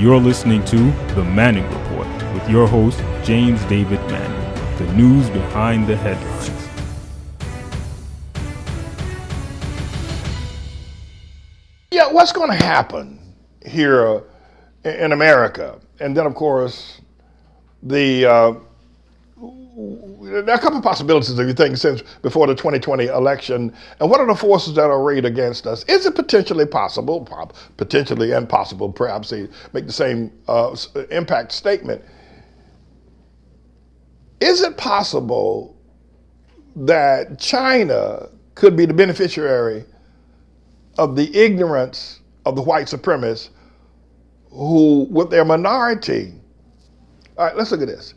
You're listening to The Manning Report with your host, James David Manning. The news behind the headlines. Yeah, what's going to happen here in America? And then, of course, there are a couple of possibilities, if you think, since before the 2020 election. And what are the forces that are arrayed against us? Is it potentially possible, potentially impossible, perhaps they make the same impact statement? Is it possible that China could be the beneficiary of the ignorance of the white supremacists who, with their minority? All right, let's look at this.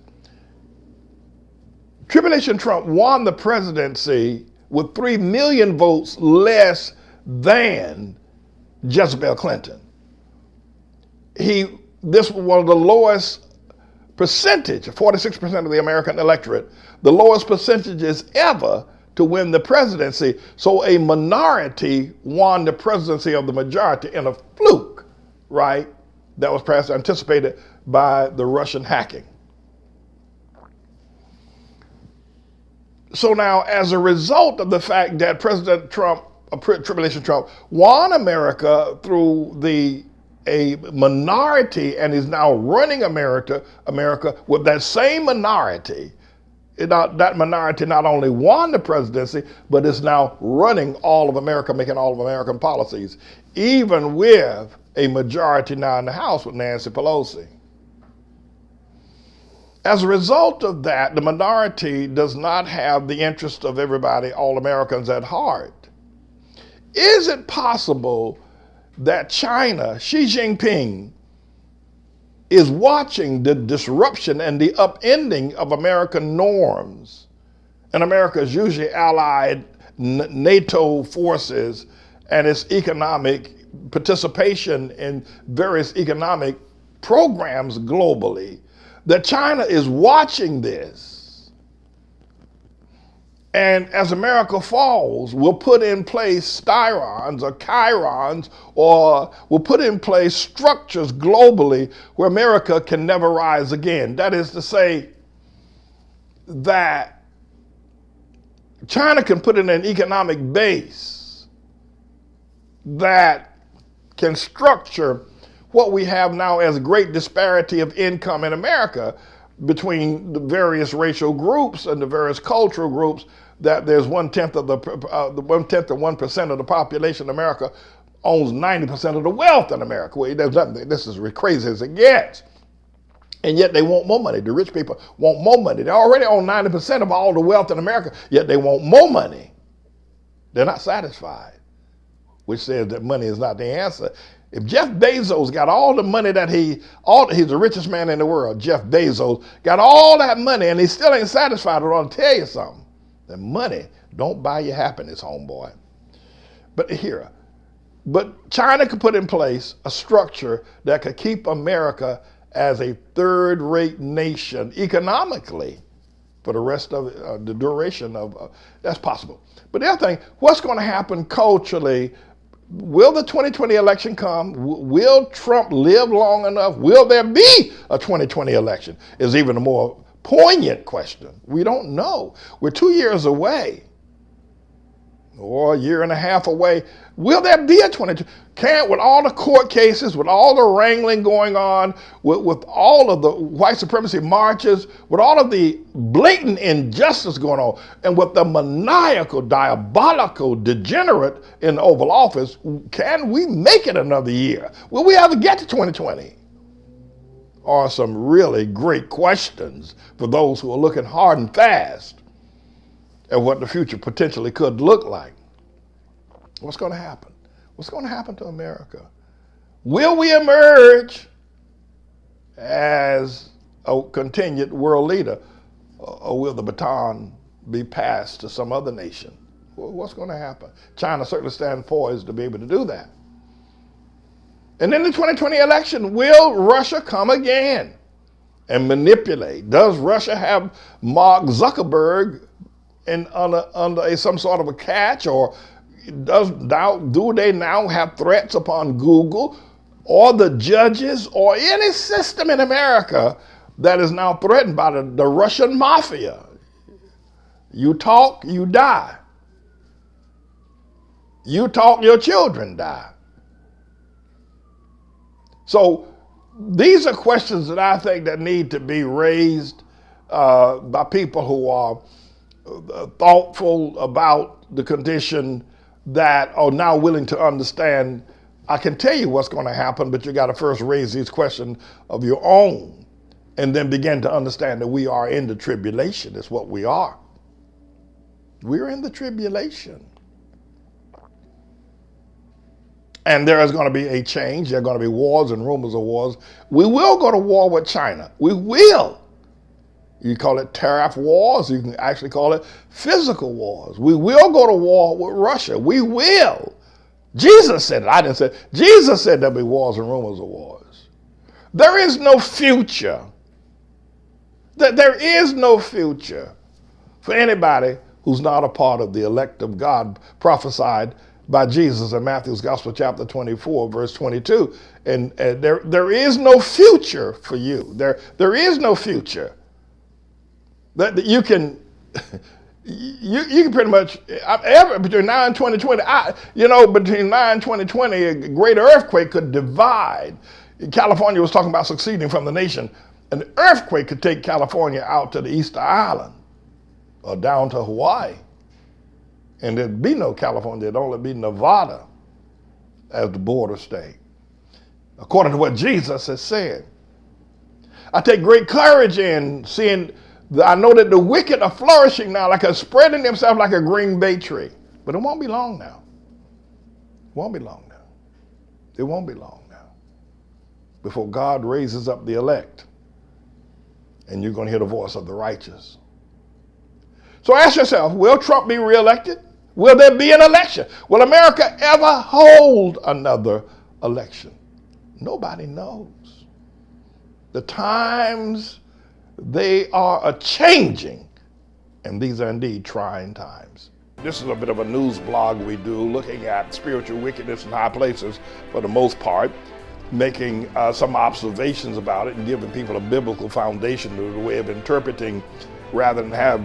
Tribulation Trump won the presidency with 3 million votes less than Jezebel Clinton. This was one of the lowest percentage, 46% of the American electorate, the lowest percentages ever to win the presidency. So a minority won the presidency of the majority in a fluke, right? That was perhaps anticipated by the Russian hacking. So now, as a result of the fact that President Trump, Tribulation Trump, won America through a minority and is now running America with that same minority, that minority not only won the presidency, but is now running all of America, making all of American policies, even with a majority now in the House with Nancy Pelosi. As a result of that, the minority does not have the interest of everybody, all Americans, at heart. Is it possible that China, Xi Jinping, is watching the disruption and the upending of American norms and America's usually allied NATO forces and its economic participation in various economic programs globally, that China is watching this, and as America falls, will put in place styrons or chyrons, or will put in place structures globally where America can never rise again. That is to say that China can put in an economic base that can structure what we have now as a great disparity of income in America between the various racial groups and the various cultural groups, that there's 1/10 of 1% of the population in America owns 90% of the wealth in America. Well, this is as crazy as it gets. And yet they want more money. The rich people want more money. They already own 90% of all the wealth in America, yet they want more money. They're not satisfied, which says that money is not the answer. If Jeff Bezos got all the money that he's the richest man in the world, Jeff Bezos got all that money and he still ain't satisfied, I want to tell you something. That money don't buy you happiness, homeboy. But China could put in place a structure that could keep America as a third-rate nation economically for the rest of the duration of, that's possible. But the other thing, what's going to happen culturally? Will the 2020 election come? Will Trump live long enough? Will there be a 2020 election? Is even a more poignant question. We don't know. We're 2 years away, or a year and a half away. Will there be a 2020? With all the court cases, with all the wrangling going on, with all of the white supremacy marches, with all of the blatant injustice going on, and with the maniacal, diabolical degenerate in the Oval Office, can we make it another year? Will we ever get to 2020? Are some really great questions for those who are looking hard and fast at what the future potentially could look like. What's going to happen? What's going to happen to America? Will we emerge as a continued world leader, or will the baton be passed to some other nation? What's going to happen? China certainly stands poised to be able to do that. And in the 2020 election, will Russia come again and manipulate? Does Russia have Mark Zuckerberg under some sort of a catch, or do they now have threats upon Google or the judges or any system in America that is now threatened by the Russian mafia. You talk, you die. You talk, your children die. So these are questions that I think that need to be raised by people who are thoughtful about the condition, that are now willing to understand. I can tell you what's going to happen, but you got to first raise these questions of your own and then begin to understand that we are in the tribulation. It's what we are. We're in the tribulation. And there is going to be a change. There are going to be wars and rumors of wars. We will go to war with China. We will. You call it tariff wars. You can actually call it physical wars. We will go to war with Russia. We will. Jesus said it. I didn't say it. Jesus said there'll be wars and rumors of wars. There is no future. There is no future for anybody who's not a part of the elect of God prophesied by Jesus in Matthew's Gospel, chapter 24, verse 22. And there is no future for you. There is no future. That you can you can pretty much between now and 2020. Between now and 2020, a great earthquake could divide. California was talking about seceding from the nation. An earthquake could take California out to the Easter Island or down to Hawaii. And there'd be no California, there'd only be Nevada as the border state, according to what Jesus has said. I take great courage in seeing, I know that the wicked are flourishing now, like spreading themselves like a green bay tree. But it won't be long now. It won't be long now. It won't be long now before God raises up the elect and you're going to hear the voice of the righteous. So ask yourself, will Trump be reelected? Will there be an election? Will America ever hold another election? Nobody knows. The times, they are a-changing, and these are indeed trying times. This is a bit of a news blog we do, looking at spiritual wickedness in high places for the most part, making some observations about it and giving people a biblical foundation to the way of interpreting, rather than have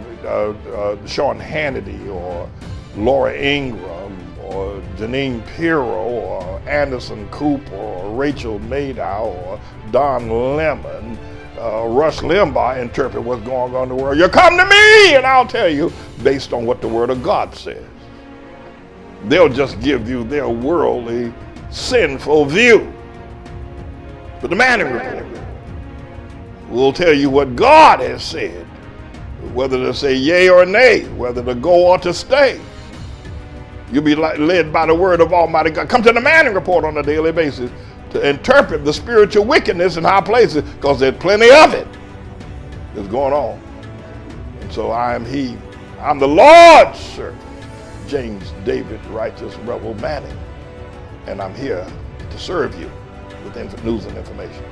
Sean Hannity or Laura Ingraham or Janine Pirro or Anderson Cooper or Rachel Maddow or Don Lemon, Rush Limbaugh interpret what's going on in the world. You come to me and I'll tell you based on what the Word of God says. They'll just give you their worldly, sinful view. But the Manning Report will tell you what God has said, whether to say yea or nay, whether to go or to stay. You'll be led by the word of Almighty God. Come to the Manning Report on a daily basis to interpret the spiritual wickedness in high places, because there's plenty of it that's going on. And so I'm the Lord's servant, James David Righteous Rebel Manning, and I'm here to serve you with news and information.